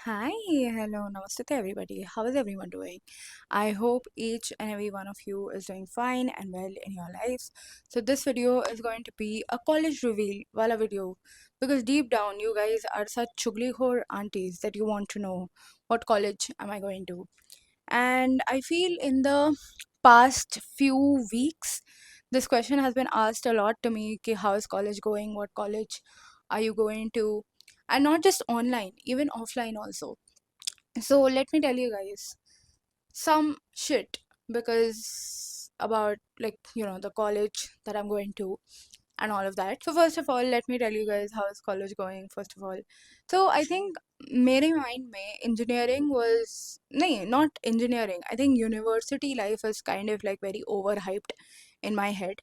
Hi, hello, namaste to everybody. How is everyone doing? I hope each and every one of you is doing fine and well in your lives. So this video is going to be a college reveal wala video because deep down you guys are such chuglikhor aunties that you want to know what college am I going to. And I feel in the past few weeks this question has been asked a lot to me ki how is college going, what college are you going to, and not just online, even offline also. So let me tell you guys some shit because about the college that I'm going to and all of that. So first of all, let me tell you guys how is college going first of all. So I think मेरे mind में engineering was नहीं, not engineering. I think university life is kind of like very overhyped in my head.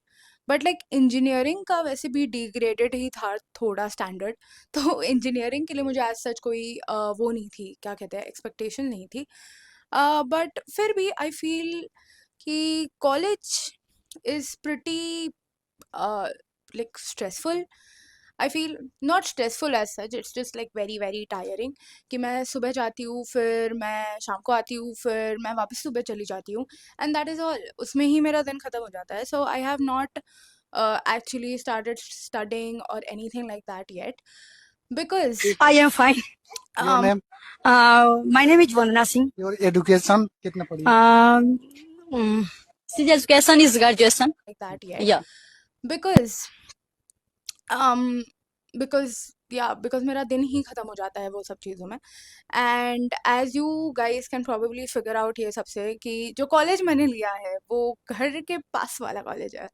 But like engineering का वैसे भी degraded ही था थोड़ा standard तो engineering के लिए मुझे एज सच कोई वो नहीं थी, क्या कहते हैं, एक्सपेक्टेशन नहीं थी. बट फिर भी आई फील कि college is pretty like stressful. I feel not stressful as such, it's just like very very tiring कि मैं सुबह जाती हूँ, फिर मैं शाम को आती हूँ, फिर मैं वापस सुबह चली जाती हूँ, and that is all. उसमें ही मेरा दिन ख़त्म हो जाता है. So I have not actually started studying or anything like that yet because I am fine. Your um name, My name is Vandana Singh. your education, कितना पढ़ी है? Um, Since education is graduation. like that yet Yeah. because um because मेरा दिन ही ख़त्म हो जाता है वो सब चीज़ों में. And as you guys can probably figure out ये सबसे कि जो कॉलेज मैंने लिया है वो घर के पास वाला कॉलेज है,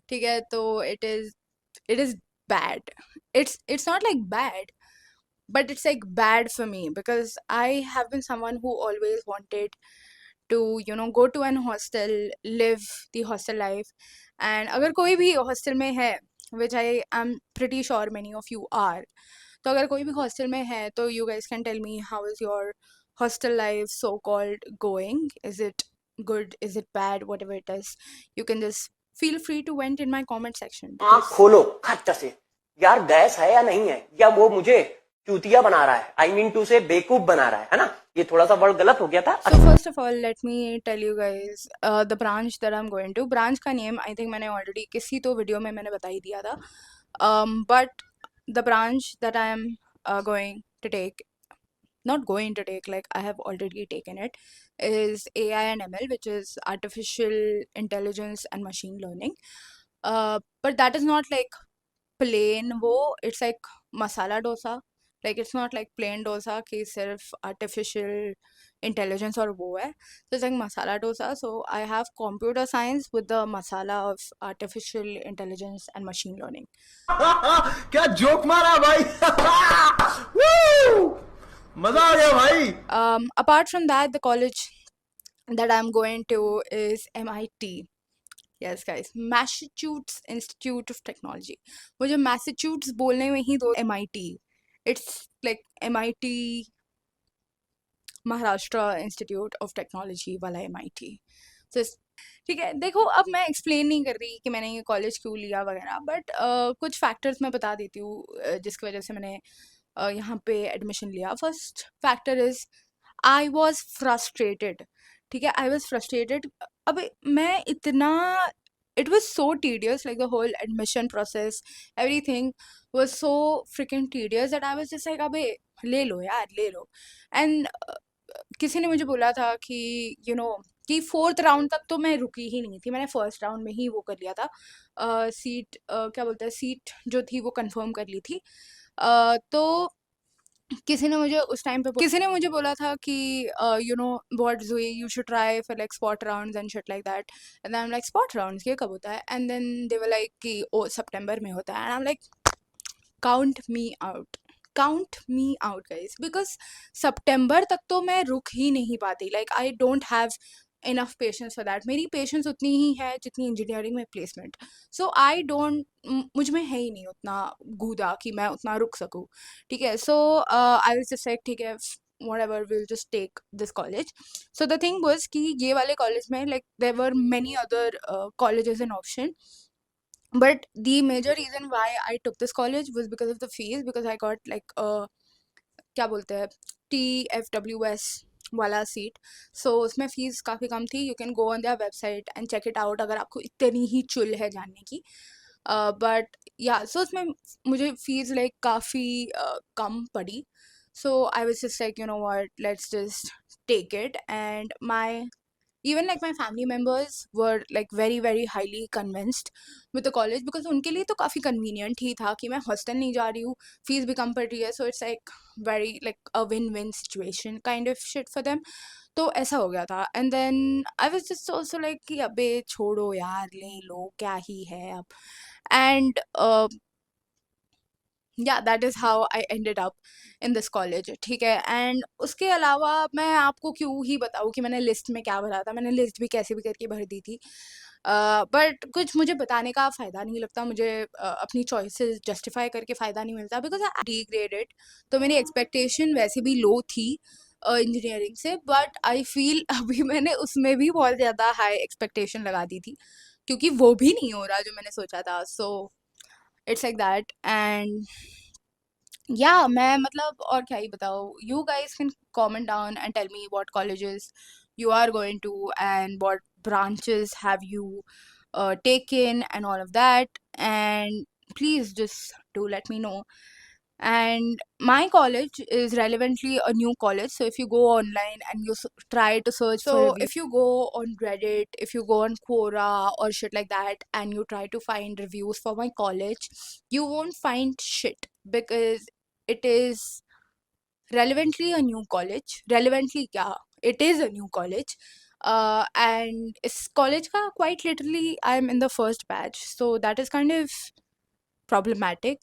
ठीक है. तो it is bad. It's not like bad, but it's like bad for me because I have been someone who always wanted to go to an hostel, live the hostel life. And अगर कोई भी hostel में है, which I am pretty sure many of you are, तो अगर कोई भी hostel में है तो you guys can tell me how is your hostel life so called going. Is it good, is it bad, whatever it is, you can just feel free to vent in my comment section आँख because खोलो खट से, यार gas है या नहीं है, या वो मुझे चूतिया बना रहा है, आई मीन टू से बेवकूफ बना रहा है ना. ये थोड़ा सा वर्ड गलत हो गया था. So first of all, let me tell you guys the branch that I'm going to. Branch का name I think मैंने already किसी तो video में मैंने बता ही दिया था. But the branch that I am going to take, not going to take, like I have already taken it, is AI and ML, which is artificial intelligence and machine learning. But that is not like plain वो, it's like masala dosa. Like it's not like plain dosa कि सिर्फ artificial intelligence और वो है. So it's like masala dosa. So I have computer science with the masala of artificial intelligence and machine learning. क्या joke मारा भाई. Woo! मजा आ गया भाई. Apart from that, the college that I'm going to is MIT. Yes guys, Massachusetts Institute of Technology. मुझे Massachusetts बोलने में ही दो MIT. It's like MIT Maharashtra institute of technology वाला MIT. So ठीक है, देखो अब मैं एक्सप्लेन नहीं कर रही कि मैंने ये कॉलेज क्यों लिया वगैरह, बट कुछ फैक्टर्स मैं बता देती हूँ जिसकी वजह से मैंने यहाँ पे एडमिशन लिया. First factor is I was frustrated. ठीक है, आई वॉज फ्रस्ट्रेटेड. अब मैं इतना, it was so tedious, like the whole admission process, everything was so freaking tedious that I was just like अबे ले लो यार, ले लो. And किसी ने मुझे बोला था कि कि 4th राउंड तक तो मैं रुकी ही नहीं थी, मैंने फर्स्ट राउंड में ही वो कर लिया था. सीट क्या बोलते हैं, सीट जो थी वो कंफर्म कर ली थी. तो किसी ने मुझे उस टाइम पे किसी ने मुझे बोला था कि what Zui, you should try for like spot rounds and shit like that. And then I am like spot rounds ये कब होता है? And then they were like कि ओ सितंबर में होता है. And I am like count me out, count me out guys, because सितंबर तक तो मैं रुक ही नहीं पाती. Like I don't have enough patience for that. मेरी पेशेंस उतनी ही है जितनी इंजीनियरिंग में प्लेसमेंट. सो आई डोंट, मुझ में है ही नहीं उतना गूदा कि मैं उतना रुक सकूँ. ठीक है, सो आई वाज जस्ट लाइक ठीक है, whatever, we'll just take this college. So the thing was कि ये वाले कॉलेज में like there were many other colleges in option, but the major reason why I took this college was because of the fees, because I got like क्या बोलते हैं, TFWS वाला seat. सो उसमें fees काफ़ी कम थी. You can go on their website and check it out अगर आपको इतनी ही चुल है जानने की. बट या सो उसमें मुझे फ़ीस लाइक काफ़ी कम पड़ी. So I was just like, you know what, let's just take it. And even like my family members were like very very highly convinced with the college because उनके लिए तो काफ़ी convenient ही था कि मैं hostel नहीं जा रही हूँ, fees भी कम पड़ रही है, so it's like very like a win-win situation kind of shit for them. तो ऐसा हो गया था. And then I was just also like कि अबे छोड़ो यार, ले लो, क्या ही है अब. And yeah, that is how I ended up in this college. ठीक है. एंड उसके अलावा मैं आपको क्यों ही बताऊँ कि मैंने लिस्ट में क्या भरा था. मैंने लिस्ट भी कैसे भी करके भर दी थी. बट कुछ मुझे बताने का फ़ायदा नहीं लगता. मुझे अपनी चॉइसेस जस्टिफाई करके फ़ायदा नहीं मिलता बिकॉज आई डिग्रेडेड. तो मेरी एक्सपेक्टेशन वैसे भी लो थी इंजीनियरिंग से. बट आई फील अभी मैंने उसमें भी बहुत ज़्यादा हाई एक्सपेक्टेशन लगा दी थी क्योंकि वो भी नहीं हो रहा जो मैंने सोचा था. So it's like that. And yeah, मैं मतलब और क्या ही बताऊँ. You guys can comment down and tell me what colleges you are going to and what branches have you taken and all of that. And please just do let me know. And my college is relevantly a new college. So if you go online and you try to search for if you go on Reddit, if you go on Quora or shit like that and you try to find reviews for my college, you won't find shit because it is relevantly a new college. Relevantly क्या, it is a new college. And इस college का quite literally I'm in the first batch, so that is kind of problematic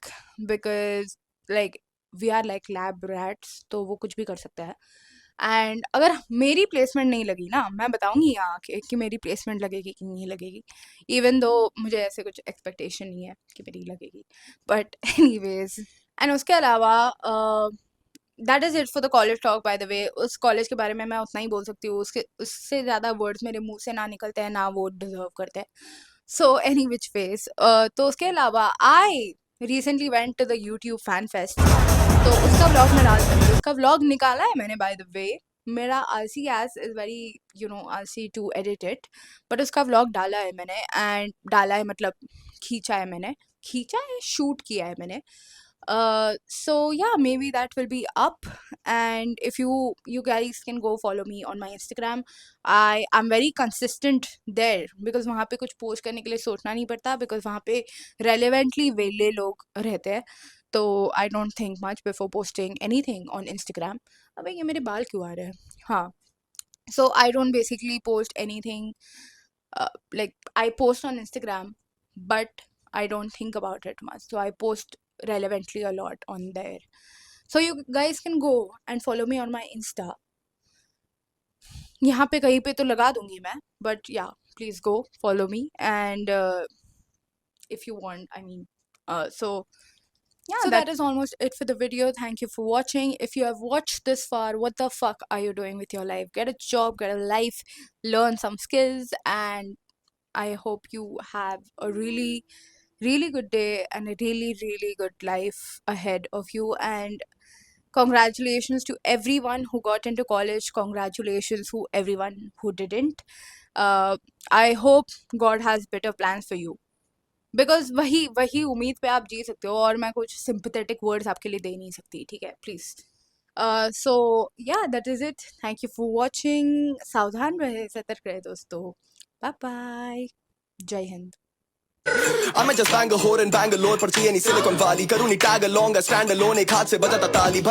because like we are like lab rats, तो वो कुछ भी कर सकता है. एंड अगर मेरी प्लेसमेंट नहीं लगी ना, मैं बताऊंगी यहाँ आके कि मेरी प्लेसमेंट लगेगी कि नहीं लगेगी, इवन दो मुझे ऐसे कुछ एक्सपेक्टेशन नहीं है कि मेरी लगेगी. But anyways. एंड उसके अलावा that is it for the college talk. By the way, उस कॉलेज के बारे में मैं उतना ही बोल सकती हूँ. उससे ज़्यादा वर्ड्स मेरे मुंह से ना निकलते हैं, ना वो डिजर्व करते हैं. So any which face. तो उसके अलावा I recently went to the YouTube fan fest. तो उसका व्लॉग मैं डाल सकती हूँ. उसका व्लॉग निकाला है मैंने बाय द वे. मेरा आलसी एस इज़ वेरी आलसी टू एडिट इट. बट उसका व्लॉग डाला है मैंने. एंड डाला है मतलब खींचा है मैंने. खींचा है, शूट किया है मैंने. So yeah, maybe that will be up. And if you guys can go follow me on my Instagram. I'm very consistent there because वहाँ पे कुछ पोस्ट करने के लिए सोचना नहीं पड़ता because वहाँ पे relevantly वेले लोग रहते हैं. तो I don't think much before posting anything on Instagram. अबे ये मेरे बाल क्यों आ रहे हैं. हाँ. So I don't basically post anything. Like I post on Instagram, but I don't think about it much. So I post relevantly a lot on there. So you guys can go and follow me on my Insta. यहाँ पे कहीं पे तो लगा दूंगी मैं. But yeah, please go follow me. And if you want, I mean, so yeah, so that is almost it for the video. Thank you for watching. If you have watched this far, what the fuck are you doing with your life? Get a job, get a life, learn some skills, and I hope you have a really, really good day and a really, really good life ahead of you. And congratulations to everyone who got into college. Congratulations to everyone who didn't. I hope God has better plans for you. Because वही उम्मीद पे आप जी सकते हो और मैं कुछ sympathetic words आपके लिए दे नहीं सकती. ठीक है, please. So yeah that is it. Thank you for watching. सावधान रहे, सतर्क रहे दोस्तों. Bye bye. जय हिंद. I'm just Bangalore in Bangalore, पर्ची नहीं Silicon Valley, करूँ नहीं tag along, stand alone, एक हाथ से बजाता ताली.